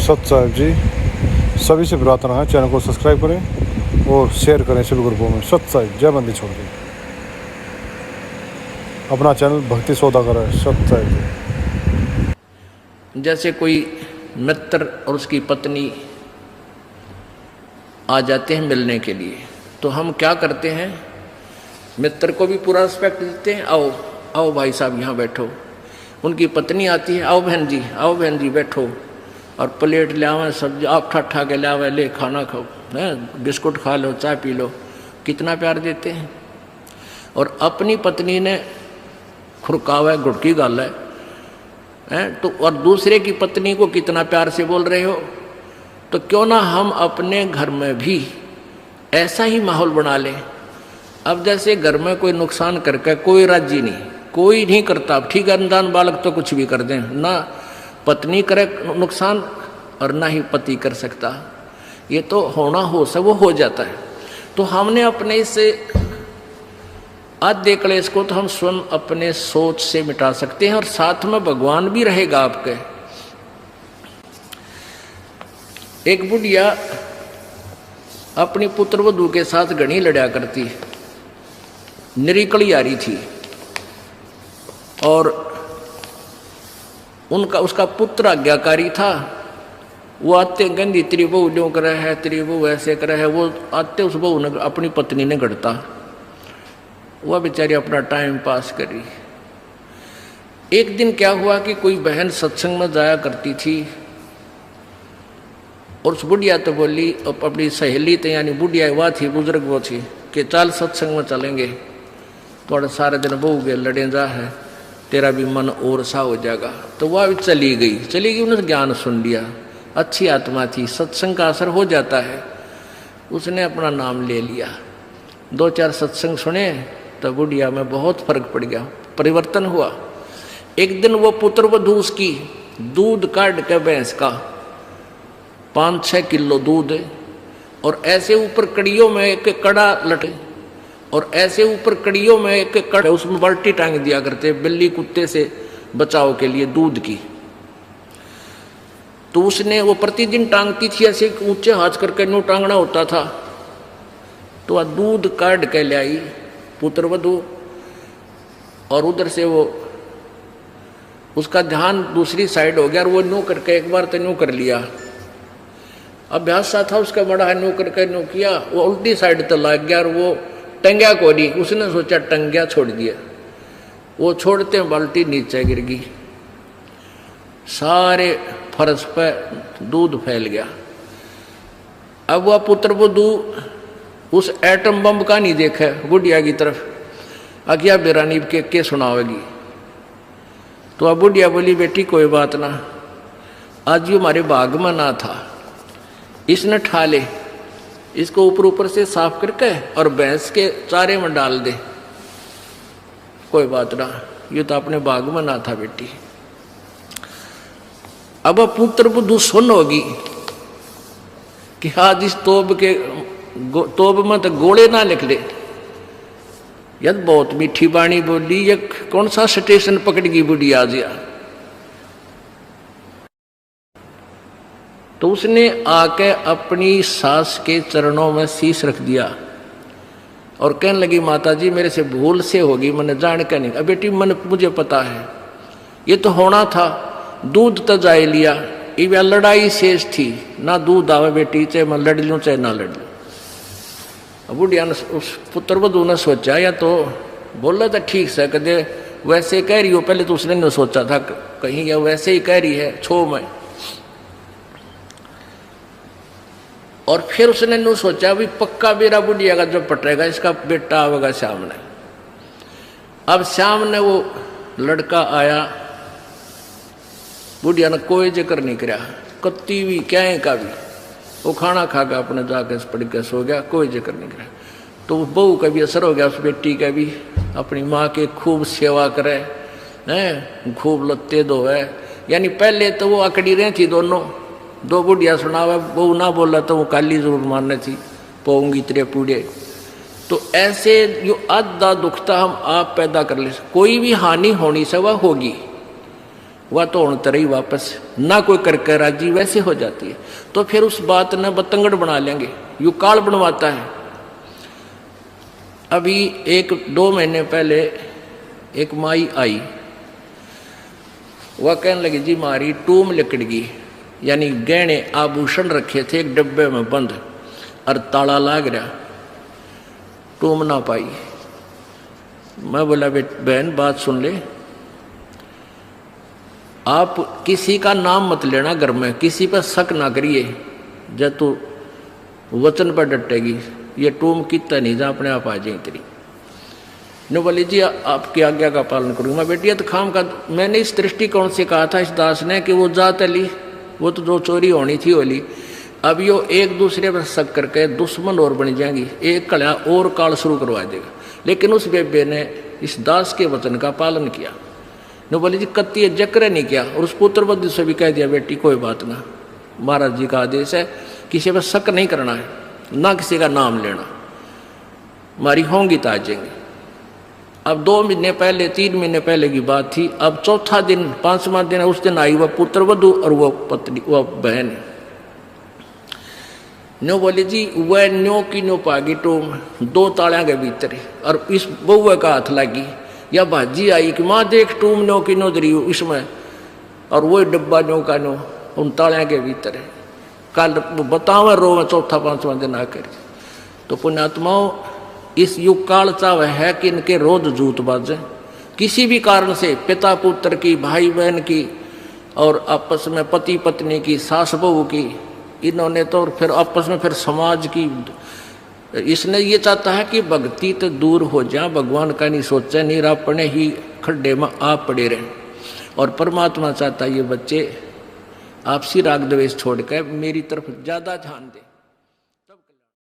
सत साहिब जी सभी से प्रार्थना है, चैनल को सब्सक्राइब करें और शेयर करें सभी ग्रुपों में। सत साहिब जय बंदी छोड़ दें। अपना चैनल भक्ति सौदागर है। सत साहिब जी। जैसे कोई मित्र और उसकी पत्नी आ जाते हैं मिलने के लिए, तो हम क्या करते हैं, मित्र को भी पूरा रिस्पेक्ट देते हैं। आओ आओ भाई साहब यहाँ बैठो। उनकी पत्नी आती है, आओ बहन जी बैठो, और प्लेट ले आवे, सब्जी आप ठा के ले आवे, ले खाना खाओ, है बिस्कुट खा लो, चाय पी लो। कितना प्यार देते हैं। और अपनी पत्नी ने खुरकावा घुटकी गाल है तो, और दूसरे की पत्नी को कितना प्यार से बोल रहे हो। तो क्यों ना हम अपने घर में भी ऐसा ही माहौल बना लें। अब जैसे घर में कोई नुकसान करके कोई राजी नहीं, कोई नहीं करता। ठीक है, अनजान बालक तो कुछ भी कर दें, ना पत्नी करे नुकसान और ना ही पति कर सकता। ये तो होना हो सब वो हो जाता है। तो हमने अपने से आधे क्लेश को तो हम स्वयं अपने सोच से मिटा सकते हैं, और साथ में भगवान भी रहेगा आपके। एक बुढ़िया अपनी पुत्र वधू के साथ घनी लड़ा करती, निरीकली आ रही थी, और उसका पुत्र आज्ञाकारी था। वो आते गंदी तेरी बहू ड्यों करे है, तेरी बहू ऐसे करे है। वो आते उस बहू ने अपनी पत्नी ने गढ़ता, वह बेचारी अपना टाइम पास करी। एक दिन क्या हुआ कि कोई बहन सत्संग में जाया करती थी, और उस बुढ़िया तो बोली, अपनी सहेली तो यानी बुढ़िया वह थी, बुजुर्ग वो थी, कि चल सत्संग में चलेंगे, थोड़ा सारे दिन बहू के लड़े जा है, तेरा भी मन और सा हो जाएगा। तो वह भी चली गई। उन्होंने ज्ञान सुन लिया, अच्छी आत्मा थी, सत्संग का असर हो जाता है। उसने अपना नाम ले लिया, 2-4 सत्संग सुने, तो बुढ़िया में बहुत फर्क पड़ गया, परिवर्तन हुआ। एक दिन वो पुत्र वधू उसकी दूध काट के भैंस का 5-6 किलो दूध, और ऐसे ऊपर कड़ियों में एक कड़ा लटे, और ऐसे ऊपर कड़ियों में एक कड़ा, उसमें बाल्टी टांग दिया करते बिल्ली कुत्ते से बचाव के लिए दूध की। तो उसने वो प्रतिदिन टांगती थी, ऐसे ऊंचे हाथ करके नो टांगना होता था। तो वह दूध काट के ले आई पुत्र वधू, और उधर से वो उसका ध्यान दूसरी साइड हो गया, और वो नो करके एक बार तो नो कर लिया, अभ्यास सा था उसका बड़ा है, नो करके नो किया, वो उल्टी साइड तो लग गया, और वो टंग्या को नहीं, उसने सोचा टंग्या छोड़ दिया। वो छोड़ते बाल्टी नीचे गिर गई, सारे फर्श पर दूध फैल गया। अब वह पुत्र वधू उस एटम बम का नहीं देखा बुढ़िया की तरफ, अज्ञा बेरानी के सुनावेगी। तो अब बुढ़िया बोली, बेटी कोई बात ना, आज यो हमारे भाग में ना था, इसने ठा ले, इसको ऊपर से साफ करके और भैंस के चारे में डाल दे, कोई बात ना, ये तो अपने बाग में ना था बेटी। अब पुत्र बुद्धू सुन होगी कि आज इस तोब में तो गोले ना निकले। यद बहुत मीठी बाणी बोली, ये कौन सा स्टेशन पकड़ गई बुढ़ी आज यार। तो उसने आके अपनी सास के चरणों में शीश रख दिया, और कहने लगी, माता जी मेरे से भूल से होगी, मैंने जान के नहीं। अब बेटी मन मुझे पता है, ये तो होना था, दूध तो जाए लिया, ये लड़ाई शेष थी, ना दूध आवे बेटी, चाहे मैं लड़ लूँ चाहे ना लड़ लूँ। अब बुढ़िया ने, उस पुत्र वधू ने सोचा, या तो बोला था ठीक से, कदे वैसे कह रही हो, पहले तो उसने नहीं सोचा था कहीं या वैसे ही कह रही है छो में। और फिर उसने नु सोचा भी पक्का मेरा बुढ़िया का जब पटेगा, इसका बेटा आवेगा सामने। अब सामने वो लड़का आया, बुढ़िया ने कोई जिक्र नहीं कराया, कत्ती भी क्या का भी, वो खाना खा के अपने जाके पड़ के सो गया, कोई जिक्र नहीं कराया। तो बहू का भी असर हो गया, उस बेटी का भी, अपनी माँ के खूब सेवा करे हैं, खूब लत्ते धोए। यानी पहले तो वो अकड़ी रही थी दोनों, दो बुढ़िया सुनावे, बहू ना बोला तो वो काली जरूर मारने थी, पोंगी तेरे पूड़े। तो ऐसे जो आधा दुखता हम आप पैदा कर ले, कोई भी हानि होनी से वह होगी, वह तो उन तरह ही वापस ना कोई करके राजी वैसे हो जाती है। तो फिर उस बात न बतंगड़ बना लेंगे, यू काल बनवाता है। अभी 1-2 महीने पहले एक माई आई, वह कहने लगी जी मारी टूम लिकड़ गई, यानी गहने आभूषण रखे थे एक डब्बे में बंद और ताला लाग रहा, टूम ना पाई। मैं बोला बहन बात सुन ले, आप किसी का नाम मत लेना घर में, किसी पर शक ना करिए, जब तू वचन पर डटेगी ये टूम कितना नहीं जा अपने आप आ जाए तेरी। ने बोली जी आपकी आज्ञा का पालन करूँगा। मैं बेटी तो खाम का, मैंने इस दृष्टिकोण से कहा था इस दास ने कि वो जात ली, वो तो जो चोरी होनी थी होली, अब यो एक दूसरे पर शक करके दुश्मन और बन जाएंगी, एक कड़ा और काल शुरू करवा देगा। लेकिन उस बेबे ने इस दास के वचन का पालन किया। ने बोली जी कत्ती जक्र नहीं किया, और उस पुत्रवधु से भी कह दिया बेटी कोई बात ना, महाराज जी का आदेश है किसी पर शक नहीं करना है, ना किसी का नाम लेना, हमारी होंगी तो आ जाएंगे। अब 2 महीने पहले 3 महीने पहले की बात थी। अब चौथा दिन 5वां दिन है, उस दिन आई वह पुत्रवधु और वह पत्नी वह बहन। न्यो बोली जी वह न्यो की न्यो पागी टूम 2 तालियां के भीतर, और इस बउआ का हाथ लगी, या भाजी आई कि माँ देख टूम न्यो की न्यो दरी इसमें, और वही डब्बा न्यो का न्यो उन तालियां के भीतर है। कल बतावा रो में 4-5वां दिन आकर। तो पुण्यात्माओं इस युग काल चाव है कि इनके रोज जूत बाजे, किसी भी कारण से पिता पुत्र की, भाई बहन की, और आपस में पति पत्नी की, सास बहू की, इन्होंने तो फिर आपस में फिर समाज की। इसने ये चाहता है कि भक्ति तो दूर हो जाए, भगवान का नहीं सोचे, नहीं अपने ही खड्डे में आप पड़े रहें। और परमात्मा चाहता है ये बच्चे आपसी राग द्वेष छोड़कर मेरी तरफ ज़्यादा ध्यान दें।